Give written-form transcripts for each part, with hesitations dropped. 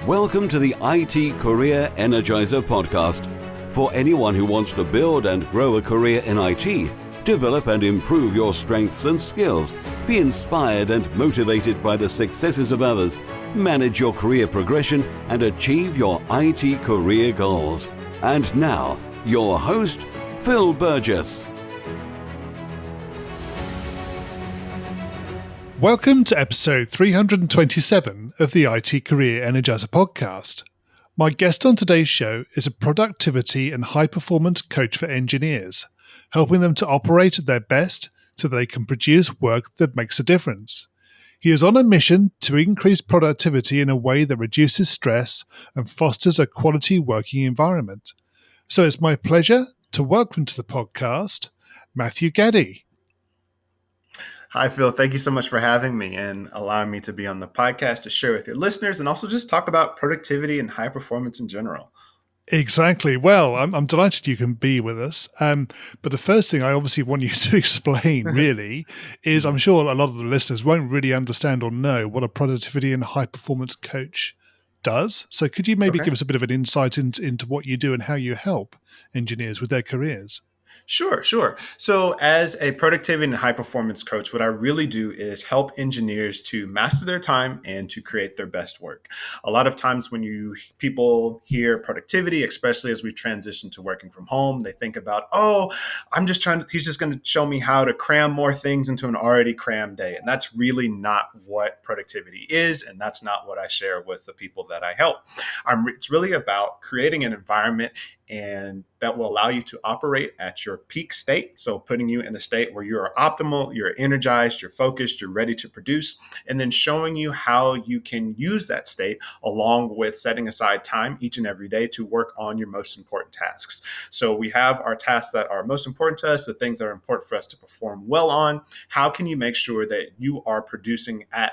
Welcome to the IT Career Energizer podcast. For anyone who wants to build and grow a career in IT, develop and improve your strengths and skills, be inspired and motivated by the successes of others, manage your career progression, and achieve your IT career goals. And now, your host, Phil Burgess. Welcome to episode 327 of the IT Career Energizer podcast. My guest on today's show is a productivity and high-performance coach for engineers, helping them to operate at their best so they can produce work that makes a difference. He is on a mission to increase productivity in a way that reduces stress and fosters a quality working environment. So it's my pleasure to welcome to the podcast, Matthew Gaddy. Hi, Phil. Thank you so much for having me and allowing me to be on the podcast to share with your listeners and also just talk about productivity and high performance in general. Exactly. Well, I'm delighted you can be with us. But the first thing I obviously want you to explain really is I'm sure a lot of the listeners won't really understand or know what a productivity and high performance coach does. So could you maybe give us a bit of an insight into what you do and how you help engineers with their careers? Sure. So as a productivity and high performance coach, what I really do is help engineers to master their time and to create their best work. A lot of times when people hear productivity, especially as we transition to working from home, they think about, he's just going to show me how to cram more things into an already crammed day. And that's really not what productivity is. And that's not what I share with the people that I help. It's really about creating an environment and that will allow you to operate at your peak state. So putting you in a state where you are optimal, you're energized, you're focused, you're ready to produce, and then showing you how you can use that state along with setting aside time each and every day to work on your most important tasks. So we have our tasks that are most important to us, the things that are important for us to perform well on. How can you make sure that you are producing at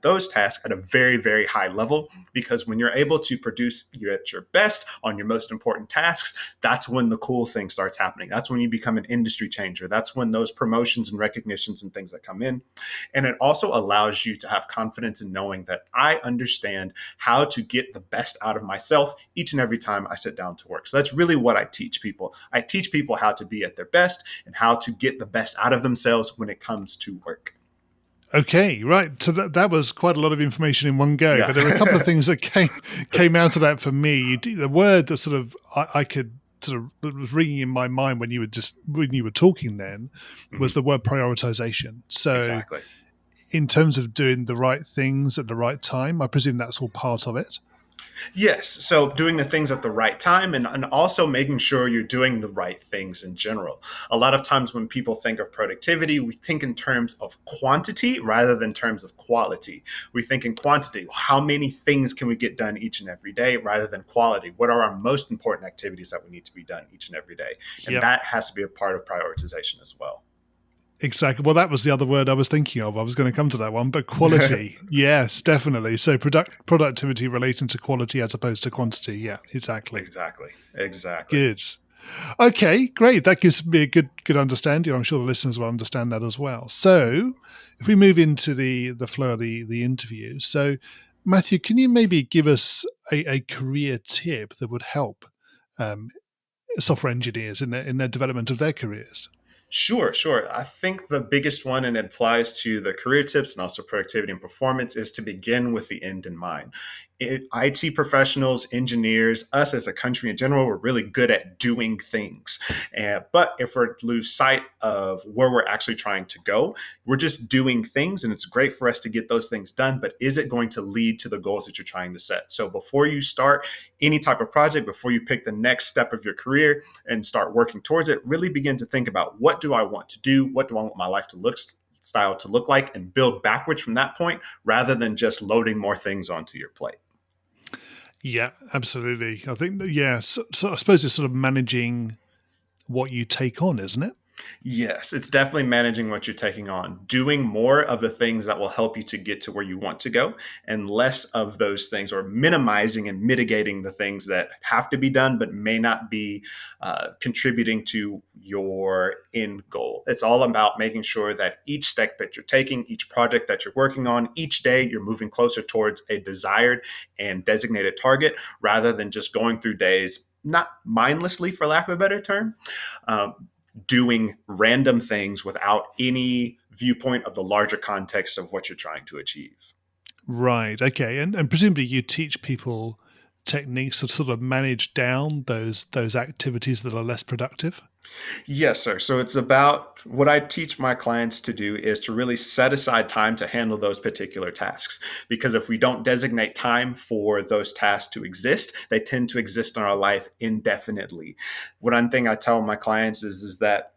those tasks at a very, very high level? Because when you're able to produce at your best on your most important tasks, that's when the cool thing starts happening. That's when you become an industry changer. That's when those promotions and recognitions and things that come in. And it also allows you to have confidence in knowing that I understand how to get the best out of myself each and every time I sit down to work. So that's really what I teach people. I teach people how to be at their best and how to get the best out of themselves when it comes to work. Okay, right. So that was quite a lot of information in one go, Yeah. but there were a couple of things that came out of that for me. The word that sort of I could sort of that was ringing in my mind when you were talking then was the word prioritization. So Exactly. in terms of doing the right things at the right time, I presume that's all part of it. Yes. So doing the things at the right time and also making sure you're doing the right things in general. A lot of times when people think of productivity, we think in terms of quantity rather than terms of quality. We think in quantity, how many things can we get done each and every day rather than quality? What are our most important activities that we need to be done each and every day? And that has to be a part of prioritization as well. Exactly. Well, that was the other word I was thinking of. I was going to come to that one, but quality. Yes, definitely. So productivity relating to quality as opposed to quantity. Yeah, exactly. Exactly. Good. Okay, great. That gives me a good understanding. I'm sure the listeners will understand that as well. So if we move into the flow of the interview. So Matthew, can you maybe give us a career tip that would help software engineers in their development of their careers? Sure. I think the biggest one, and it applies to the career tips and also productivity and performance, is to begin with the end in mind. IT professionals, engineers, us as a country in general, we're really good at doing things. But if we lose sight of where we're actually trying to go, we're just doing things, and it's great for us to get those things done. But is it going to lead to the goals that you're trying to set? So before you start any type of project, before you pick the next step of your career and start working towards it, really begin to think about, what do I want to do? What do I want my life to look like, and build backwards from that point rather than just loading more things onto your plate. Yeah, absolutely. I think, so I suppose it's sort of managing what you take on, isn't it? Yes, it's definitely managing what you're taking on, doing more of the things that will help you to get to where you want to go, and less of those things, or minimizing and mitigating the things that have to be done but may not be contributing to your end goal. It's all about making sure that each step that you're taking, each project that you're working on, each day you're moving closer towards a desired and designated target rather than just going through days, not mindlessly, for lack of a better term. Doing random things without any viewpoint of the larger context of what you're trying to achieve. Right. Okay. And presumably you teach people techniques to sort of manage down those activities that are less productive. Yes, sir. So it's about what I teach my clients to do is to really set aside time to handle those particular tasks. Because if we don't designate time for those tasks to exist, they tend to exist in our life indefinitely. One thing I tell my clients is that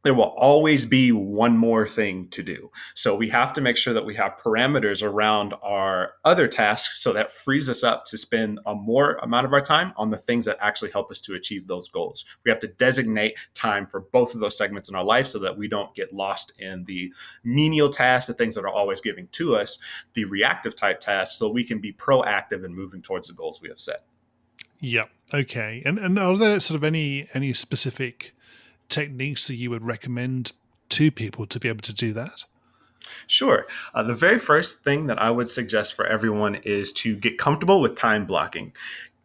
there will always be one more thing to do. So we have to make sure that we have parameters around our other tasks so that frees us up to spend a more amount of our time on the things that actually help us to achieve those goals. We have to designate time for both of those segments in our life so that we don't get lost in the menial tasks, the things that are always giving to us, the reactive type tasks, so we can be proactive in moving towards the goals we have set. Yeah. Okay. And are there sort of any specific techniques that you would recommend to people to be able to do that? Sure. The very first thing that I would suggest for everyone is to get comfortable with time blocking.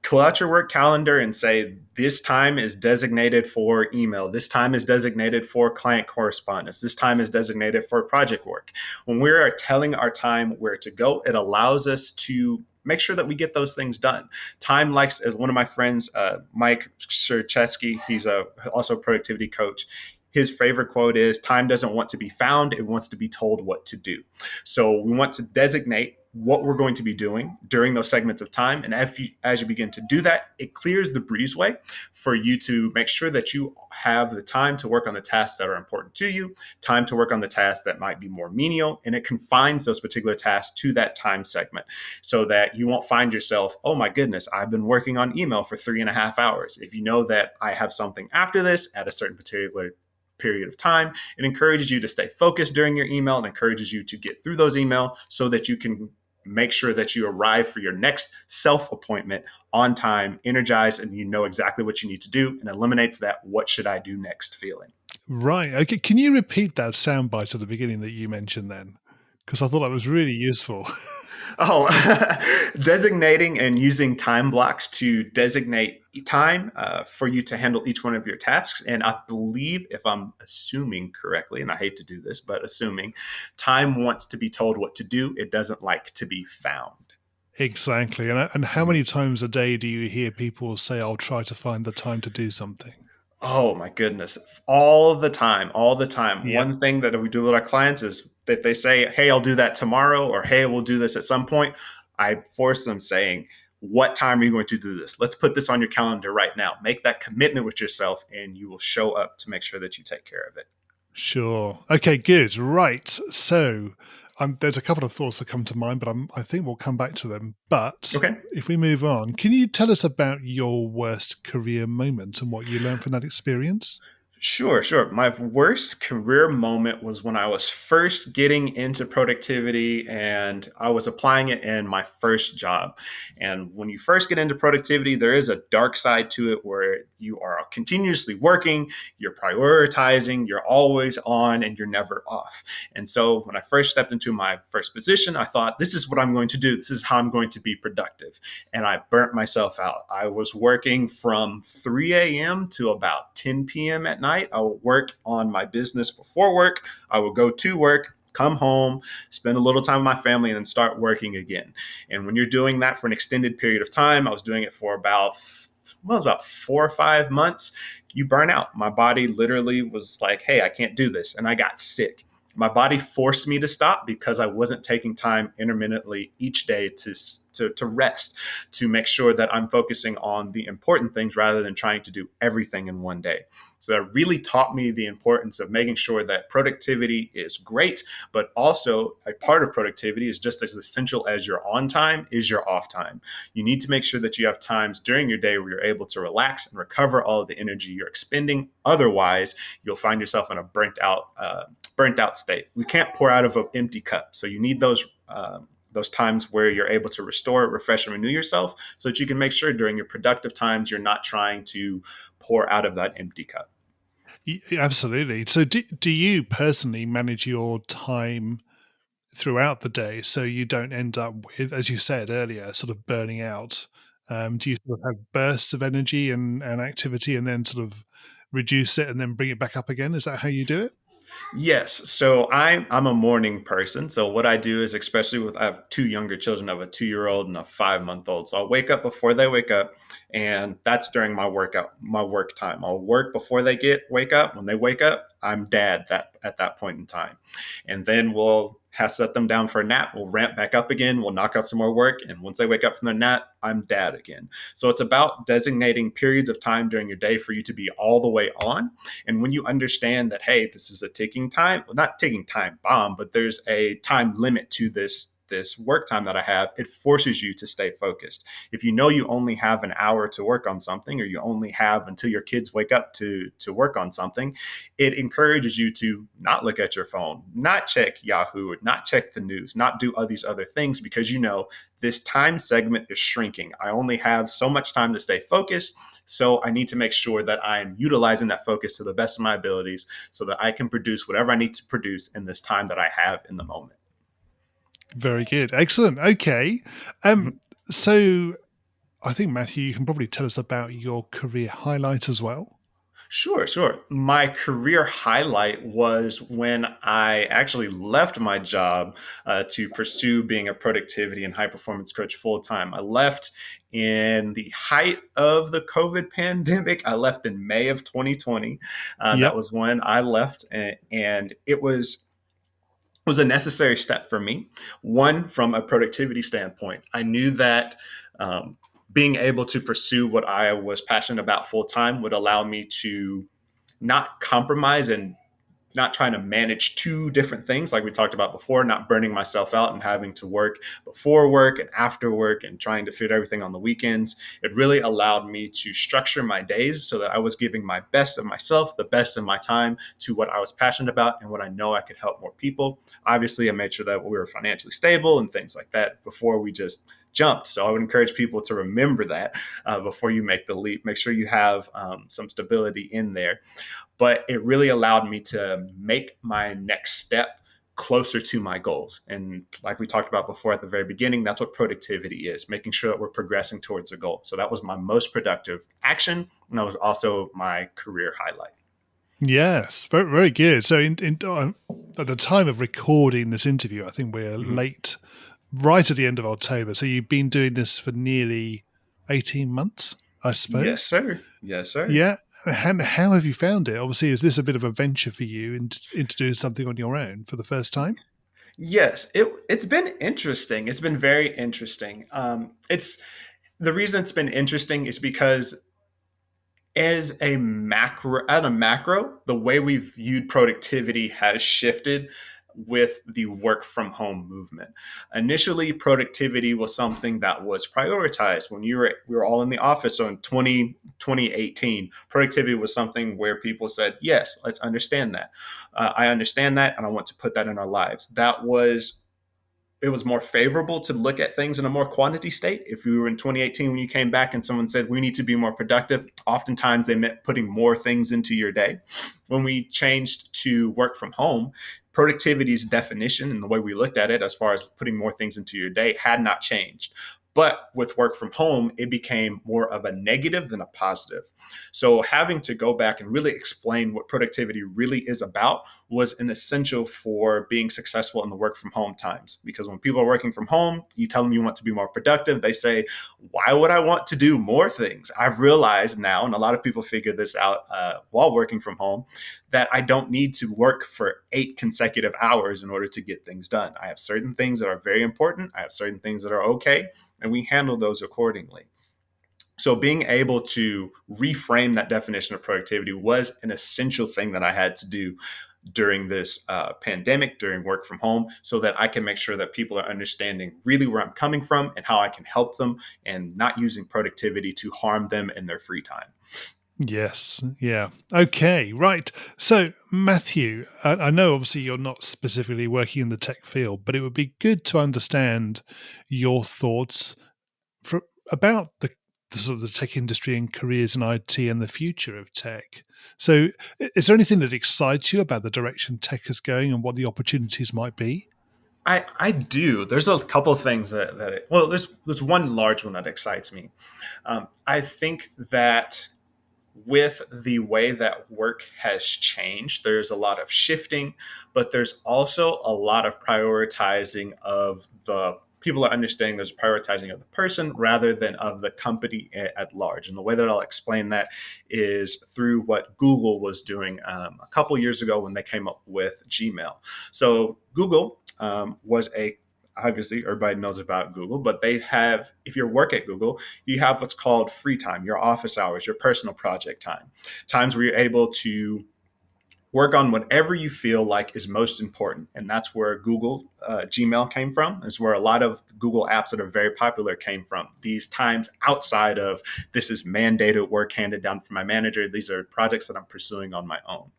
Pull out your work calendar and say, this time is designated for email. This time is designated for client correspondence. This time is designated for project work. When we are telling our time where to go, it allows us to make sure that we get those things done. Time likes, as one of my friends, Mike Sherchesky, he's also a productivity coach. His favorite quote is, time doesn't want to be found, it wants to be told what to do. So we want to designate what we're going to be doing during those segments of time. And as you begin to do that, it clears the breezeway for you to make sure that you have the time to work on the tasks that are important to you, time to work on the tasks that might be more menial, and it confines those particular tasks to that time segment so that you won't find yourself, oh my goodness, I've been working on email for 3.5 hours. If you know that I have something after this at a certain particular period of time, it encourages you to stay focused during your email and encourages you to get through those emails so that you can make sure that you arrive for your next self appointment on time, energized, and you know exactly what you need to do, and eliminates that what should I do next feeling. Right. Okay. Can you repeat that soundbite at the beginning that you mentioned then? Because I thought that was really useful. Oh, designating and using time blocks to designate time for you to handle each one of your tasks. And I believe, if I'm assuming correctly, and I hate to do this, but assuming, time wants to be told what to do. It doesn't like to be found. Exactly. And how many times a day do you hear people say, I'll try to find the time to do something? Oh my goodness. All the time, all the time. Yeah. One thing that we do with our clients is if they say, hey, I'll do that tomorrow, or hey, we'll do this at some point, I force them saying, what time are you going to do this? Let's put this on your calendar right now. Make that commitment with yourself and you will show up to make sure that you take care of it. Sure. Okay, good. Right. So there's a couple of thoughts that come to mind, but I think we'll come back to them. But Okay. if we move on, can you tell us about your worst career moment and what you learned from that experience? Sure, sure. My worst career moment was when I was first getting into productivity and I was applying it in my first job. And when you first get into productivity, there is a dark side to it where you are continuously working, you're prioritizing, you're always on, and you're never off. And so when I first stepped into my first position, I thought, this is what I'm going to do. This is how I'm going to be productive. And I burnt myself out. I was working from 3 a.m. to about 10 p.m. at night. I would work on my business before work. I would go to work, come home, spend a little time with my family, and then start working again. And when you're doing that for an extended period of time, I was doing it for about 4 or 5 months, you burn out. My body literally was like, hey, I can't do this. And I got sick. My body forced me to stop because I wasn't taking time intermittently each day to rest, to make sure that I'm focusing on the important things rather than trying to do everything in one day. So that really taught me the importance of making sure that productivity is great, but also a part of productivity is just as essential as your on time is your off time. You need to make sure that you have times during your day where you're able to relax and recover all of the energy you're expending. Otherwise, you'll find yourself in a burnt out state. We can't pour out of an empty cup. So you need those times where you're able to restore, refresh, and renew yourself so that you can make sure during your productive times, you're not trying to pour out of that empty cup. Absolutely. So do you personally manage your time throughout the day so you don't end up with, as you said earlier, sort of burning out? Do you sort of have bursts of energy and activity and then sort of reduce it and then bring it back up again? Is that how you do it? Yes. So I'm a morning person. So what I do is, especially with I have two younger children, I have a 2-year-old and a 5-month old. So I'll wake up before they wake up, and that's during my work time. I'll work before they wake up. When they wake up, I'm dad at that point in time, and then we'll set them down for a nap. We'll ramp back up again. We'll knock out some more work, and once they wake up from their nap, I'm dad again. So it's about designating periods of time during your day for you to be all the way on. And when you understand that, hey, this is a ticking time, well, not ticking time bomb, but there's a time limit to this work time that I have, it forces you to stay focused. If you know you only have an hour to work on something, or you only have until your kids wake up to work on something, it encourages you to not look at your phone, not check Yahoo, or not check the news, not do all these other things, because you know this time segment is shrinking. I only have so much time to stay focused. So I need to make sure that I'm utilizing that focus to the best of my abilities so that I can produce whatever I need to produce in this time that I have in the moment. Very good. Excellent. Okay. So I think, Matthew, you can probably tell us about your career highlight as well. Sure. My career highlight was when I actually left my job to pursue being a productivity and high performance coach full time. I left in the height of the COVID pandemic. I left in May of 2020. That Yep. was when I left, and it was a necessary step for me. One, from a productivity standpoint, I knew that being able to pursue what I was passionate about full time would allow me to not compromise and not trying to manage two different things like we talked about before, not burning myself out and having to work before work and after work and trying to fit everything on the weekends. It really allowed me to structure my days so that I was giving my best of myself, the best of my time to what I was passionate about and what I know I could help more people. Obviously, I made sure that we were financially stable and things like that before we just jumped. So I would encourage people to remember that before you make the leap. Make sure you have some stability in there. But it really allowed me to make my next step closer to my goals. And like we talked about before at the very beginning, that's what productivity is, making sure that we're progressing towards a goal. So that was my most productive action. And that was also my career highlight. Yes, very, very good. So at the time of recording this interview, I think we're late, right at the end of October. So you've been doing this for nearly 18 months, I suppose. Yes, sir. Yeah. And how have you found it? Obviously, is this a bit of a venture for you into doing something on your own for the first time? Yes, it's been interesting. It's been very interesting. It's the reason it's been interesting is because at a macro, the way we viewed productivity has shifted with the work from home movement. Initially, productivity was something that was prioritized when we were all in the office. So in 2018, productivity was something where people said, yes, let's understand that. I understand that, and I want to put that in our lives. It was more favorable to look at things in a more quantity state. If we were in 2018, when you came back and someone said, we need to be more productive, oftentimes they meant putting more things into your day. When we changed to work from home, productivity's definition and the way we looked at it, as far as putting more things into your day, had not changed. But with work from home, it became more of a negative than a positive. So having to go back and really explain what productivity really is about was an essential for being successful in the work from home times. Because when people are working from home, you tell them you want to be more productive. They say, why would I want to do more things? I've realized now, and a lot of people figure this out while working from home, that I don't need to work for 8 consecutive hours in order to get things done. I have certain things that are very important. I have certain things that are okay, and we handle those accordingly. So being able to reframe that definition of productivity was an essential thing that I had to do during this pandemic, during work from home, so that I can make sure that people are understanding really where I'm coming from and how I can help them, and not using productivity to harm them in their free time. Yes. Yeah. Okay. Right. So, Matthew, I know obviously you're not specifically working in the tech field, but it would be good to understand your thoughts for, about the sort of the tech industry and careers in IT and the future of tech. So, is there anything that excites you about the direction tech is going and what the opportunities might be? I do. There's a couple of things well, there's one large one that excites me. I think that with the way that work has changed, there's a lot of shifting, but there's also a lot of prioritizing of the people are understanding there's prioritizing of the person rather than of the company at large. And the way that I'll explain that is through what Google was doing a couple years ago when they came up with Gmail. So Google was a obviously everybody knows about Google, but they have, if you work at Google, you have what's called free time, your office hours, your personal project time, times where you're able to work on whatever you feel like is most important. And that's where Google Gmail came from. Is where a lot of Google apps that are very popular came from. These times outside of this is mandated work handed down from my manager. These are projects that I'm pursuing on my own.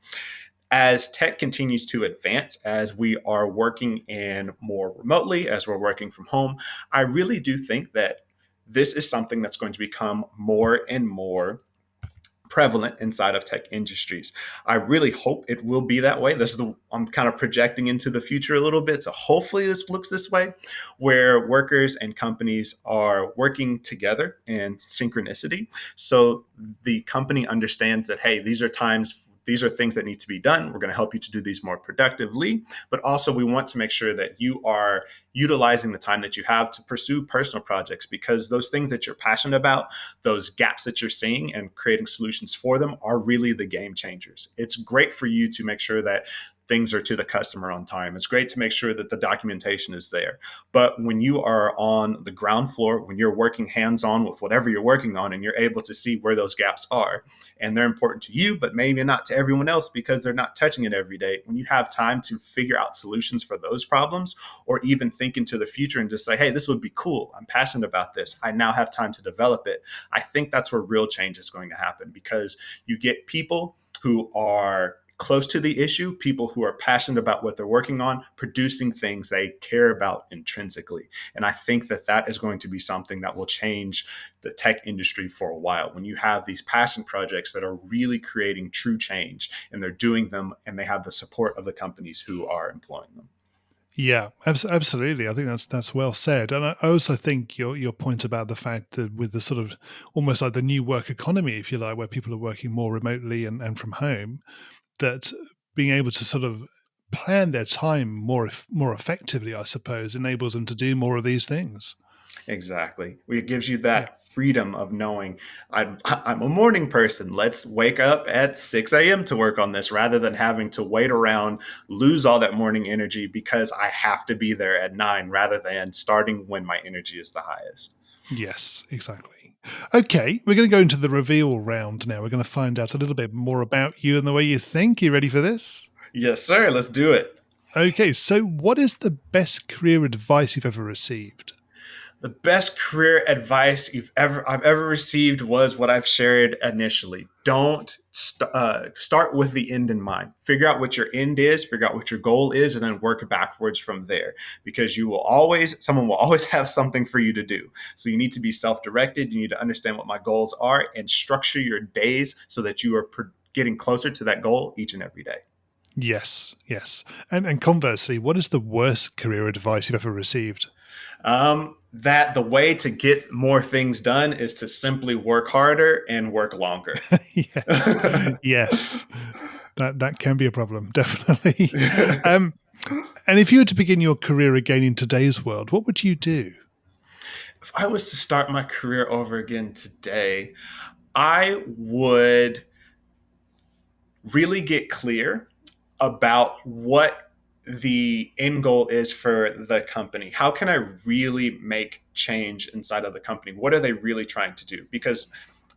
As tech continues to advance, as we are working in more remotely, as we're working from home, I really do think that this is something that's going to become more and more prevalent inside of tech industries. I really hope it will be that way. I'm kind of projecting into the future a little bit. So hopefully this looks this way, where workers and companies are working together in synchronicity. So the company understands that, hey, these are things that need to be done. We're going to help you to do these more productively, but also we want to make sure that you are utilizing the time that you have to pursue personal projects, because those things that you're passionate about, those gaps that you're seeing and creating solutions for them are really the game changers. It's great for you to make sure that things are to the customer on time. It's great to make sure that the documentation is there. But when you are on the ground floor, when you're working hands-on with whatever you're working on, and you're able to see where those gaps are, and they're important to you, but maybe not to everyone else because they're not touching it every day, when you have time to figure out solutions for those problems, or even think into the future and just say, hey, this would be cool. I'm passionate about this. I now have time to develop it. I think that's where real change is going to happen, because you get people who are close to the issue, people who are passionate about what they're working on, producing things they care about intrinsically. And I think that that is going to be something that will change the tech industry for a while. When you have these passion projects that are really creating true change, and they're doing them, and they have the support of the companies who are employing them. Yeah, absolutely. I think that's well said, and I also think your point about the fact that with the sort of almost like the new work economy, if you like, where people are working more remotely and from home, that being able to sort of plan their time more effectively, I suppose, enables them to do more of these things. Exactly. It gives you Yeah. that freedom of knowing I'm a morning person. Let's wake up at 6 a.m. to work on this, rather than having to wait around, lose all that morning energy because I have to be there at 9, rather than starting when my energy is the highest. Yes, exactly. Okay, we're going to go into the reveal round now. We're going to find out a little bit more about you and the way you think. You ready for this? Yes, sir. Let's do it. Okay, so what is the best career advice you've ever received? The best career advice I've ever received was what I've shared initially. Don't start with the end in mind. Figure out what your end is, figure out what your goal is, and then work backwards from there. Because someone will always have something for you to do. So you need to be self-directed. You need to understand what my goals are and structure your days so that you are getting closer to that goal each and every day. Yes, yes. And conversely, what is the worst career advice you've ever received? That the way to get more things done is to simply work harder and work longer. Yes, yes. That can be a problem, definitely. And if you were to begin your career again in today's world, what would you do? If I was to start my career over again today, I would really get clear about what the end goal is for the company. How can I really make change inside of the company? What are they really trying to do? Because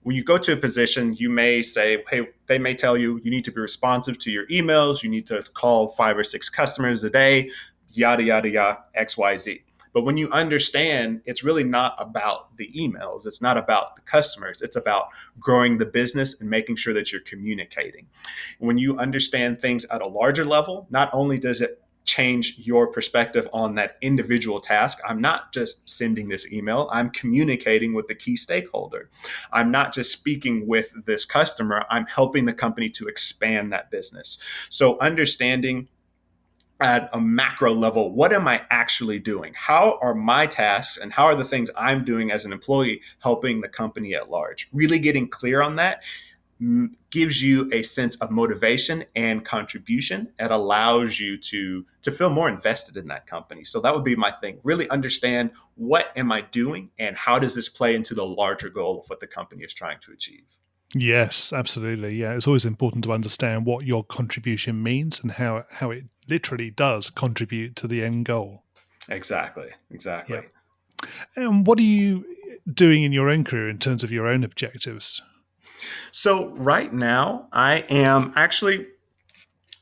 when you go to a position, you may say, hey, they may tell you, you need to be responsive to your emails. You need to call 5 or 6 customers a day, yada, yada, yada, X, Y, Z. But when you understand, it's really not about the emails. It's not about the customers. It's about growing the business and making sure that you're communicating. When you understand things at a larger level, not only does it change your perspective on that individual task. I'm not just sending this email, I'm communicating with the key stakeholder. I'm not just speaking with this customer, I'm helping the company to expand that business. So understanding at a macro level, what am I actually doing? How are my tasks and how are the things I'm doing as an employee helping the company at large? Really getting clear on that gives you a sense of motivation and contribution. It allows you to feel more invested in that company. So that would be my thing. Really understand, what am I doing and how does this play into the larger goal of what the company is trying to achieve? Yes, absolutely. Yeah, it's always important to understand what your contribution means and how it literally does contribute to the end goal. Exactly. Yeah. And what are you doing in your own career in terms of your own objectives? So right now, I am actually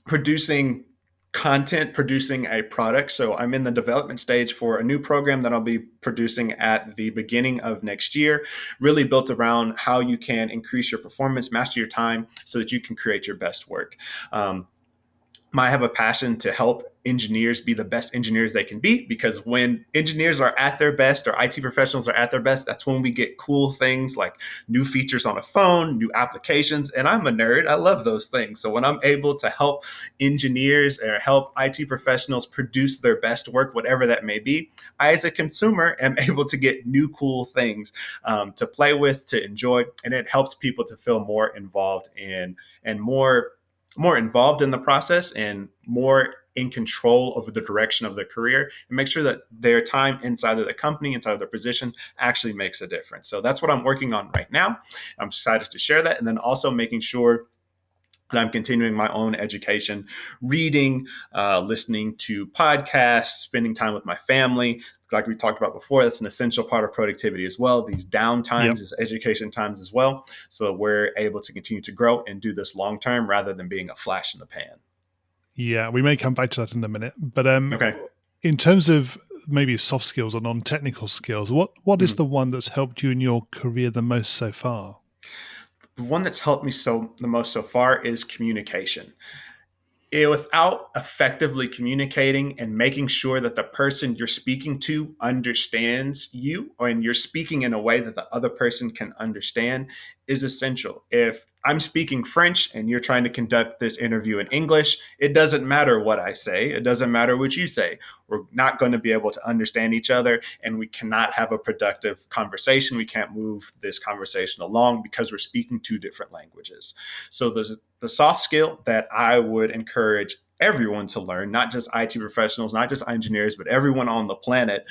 producing a product. So I'm in the development stage for a new program that I'll be producing at the beginning of next year, really built around how you can increase your performance, master your time so that you can create your best work. I have a passion to help engineers be the best engineers they can be, because when engineers are at their best or IT professionals are at their best, that's when we get cool things like new features on a phone, new applications. And I'm a nerd. I love those things. So when I'm able to help engineers or help IT professionals produce their best work, whatever that may be, I, as a consumer, am able to get new cool things to play with, to enjoy. And it helps people to feel more involved and more involved in the process and more in control over the direction of their career, and make sure that their time inside of the company, inside of their position, actually makes a difference. So that's what I'm working on right now. I'm excited to share that. And then also making sure that I'm continuing my own education, reading, listening to podcasts, spending time with my family. Like we talked about before, that's an essential part of productivity as well. These down times is education times as well, so that we're able to continue to grow and do this long term rather than being a flash in the pan. Yeah, we may come back to that in a minute. But Okay. in terms of maybe soft skills or non-technical skills, what is the one that's helped you in your career the most so far? The one that's helped me the most so far is communication. Without effectively communicating and making sure that the person you're speaking to understands you, and you're speaking in a way that the other person can understand, is essential. If I'm speaking French and you're trying to conduct this interview in English, it doesn't matter what I say. It doesn't matter what you say. We're not going to be able to understand each other, and we cannot have a productive conversation. We can't move this conversation along because we're speaking two different languages. So the soft skill that I would encourage everyone to learn, not just IT professionals, not just engineers, but everyone on the planet,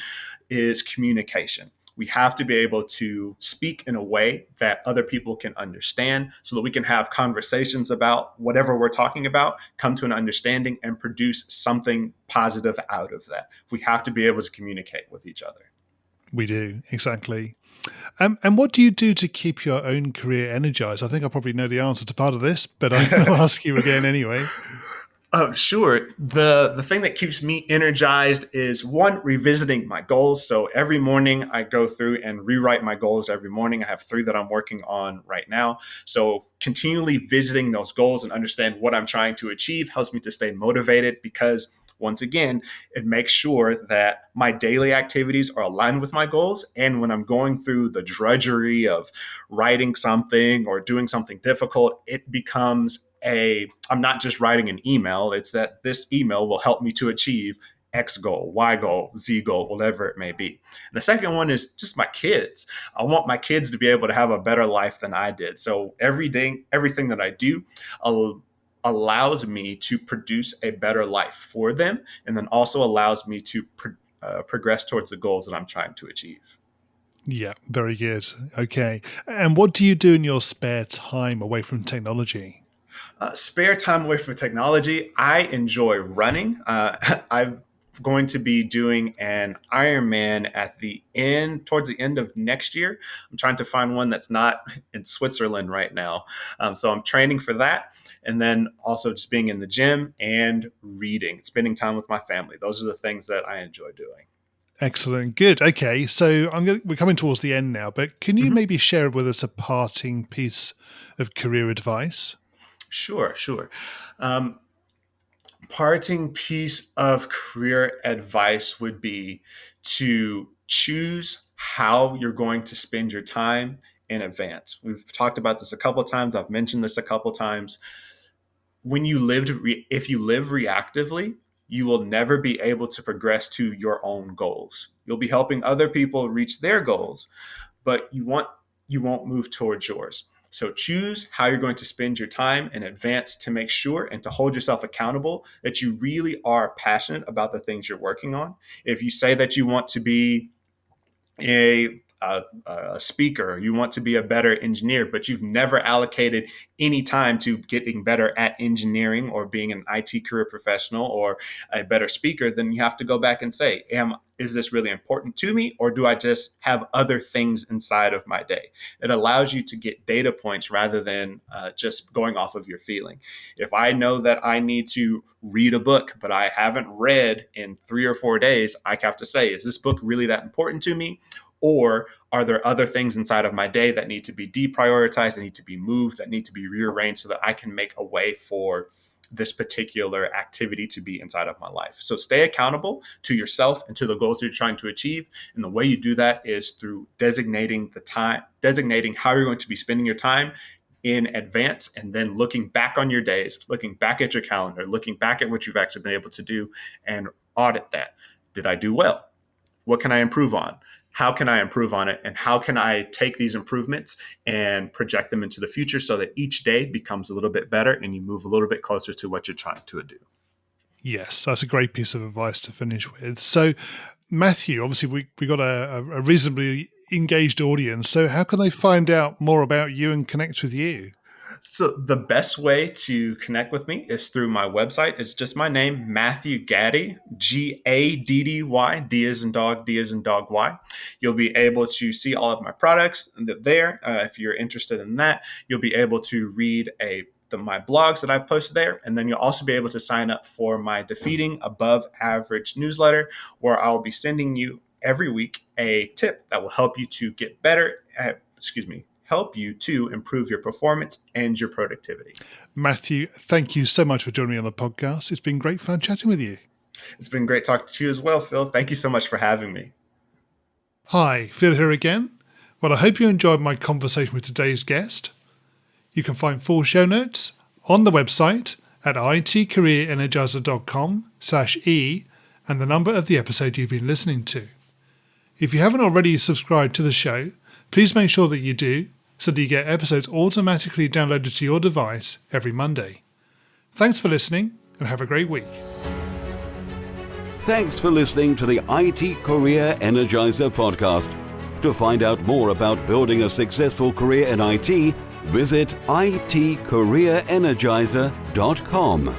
is communication. We have to be able to speak in a way that other people can understand so that we can have conversations about whatever we're talking about, come to an understanding, and produce something positive out of that. We have to be able to communicate with each other. We do, exactly. And what do you do to keep your own career energized? I think I probably know the answer to part of this, but I'm going to ask you again anyway. Sure. The thing that keeps me energized is, one, revisiting my goals. So every morning I go through and rewrite my goals every morning. I have 3 that I'm working on right now. So continually visiting those goals and understand what I'm trying to achieve helps me to stay motivated, because once again, it makes sure that my daily activities are aligned with my goals. And when I'm going through the drudgery of writing something or doing something difficult, it becomes I'm not just writing an email. It's that this email will help me to achieve X goal, Y goal, Z goal, whatever it may be. And the second one is just my kids. I want my kids to be able to have a better life than I did. So everything that I do allows me to produce a better life for them, and then also allows me to progress towards the goals that I'm trying to achieve. Yeah, very good. Okay. And what do you do in your spare time away from technology? Spare time away from technology. I enjoy running. I'm going to be doing an Ironman towards the end of next year. I'm trying to find one that's not in Switzerland right now. So I'm training for that. And then also just being in the gym and reading, spending time with my family. Those are the things that I enjoy doing. Excellent. Good. Okay. So we're coming towards the end now, but can you maybe share with us a parting piece of career advice? Sure. Parting piece of career advice would be to choose how you're going to spend your time in advance. We've talked about this a couple of times. I've mentioned this a couple of times. If you live reactively, you will never be able to progress to your own goals. You'll be helping other people reach their goals, but you won't move towards yours. So choose how you're going to spend your time in advance to make sure and to hold yourself accountable that you really are passionate about the things you're working on. If you say that you want to be a speaker, you want to be a better engineer, but you've never allocated any time to getting better at engineering or being an IT career professional or a better speaker, then you have to go back and say, is this really important to me, or do I just have other things inside of my day? It allows you to get data points rather than just going off of your feeling. If I know that I need to read a book, but I haven't read in 3 or 4 days, I have to say, is this book really that important to me? Or are there other things inside of my day that need to be deprioritized, that need to be moved, that need to be rearranged so that I can make a way for this particular activity to be inside of my life? So stay accountable to yourself and to the goals you're trying to achieve. And the way you do that is through designating how you're going to be spending your time in advance, and then looking back on your days, looking back at your calendar, looking back at what you've actually been able to do and audit that. Did I do well? What can I improve on? How can I improve on it? And how can I take these improvements and project them into the future so that each day becomes a little bit better and you move a little bit closer to what you're trying to do? Yes, that's a great piece of advice to finish with. So, Matthew, obviously we got a reasonably engaged audience. So how can they find out more about you and connect with you? So the best way to connect with me is through my website. It's just my name, Matthew Gaddy, Gaddy, D as in dog, D as in dog, Y. You'll be able to see all of my products there. If you're interested in that, you'll be able to read my blogs that I've posted there. And then you'll also be able to sign up for my Defeating Above Average newsletter, where I'll be sending you every week a tip that will help you to get better help you to improve your performance and your productivity. Matthew, thank you so much for joining me on the podcast. It's been great fun chatting with you. It's been great talking to you as well, Phil. Thank you so much for having me. Hi, Phil here again. Well, I hope you enjoyed my conversation with today's guest. You can find full show notes on the website at itcareerenergizer.com/e and the number of the episode you've been listening to. If you haven't already subscribed to the show, please make sure that you do, so that you get episodes automatically downloaded to your device every Monday. Thanks for listening and have a great week. Thanks for listening to the IT Career Energizer podcast. To find out more about building a successful career in IT, visit itcareerenergizer.com.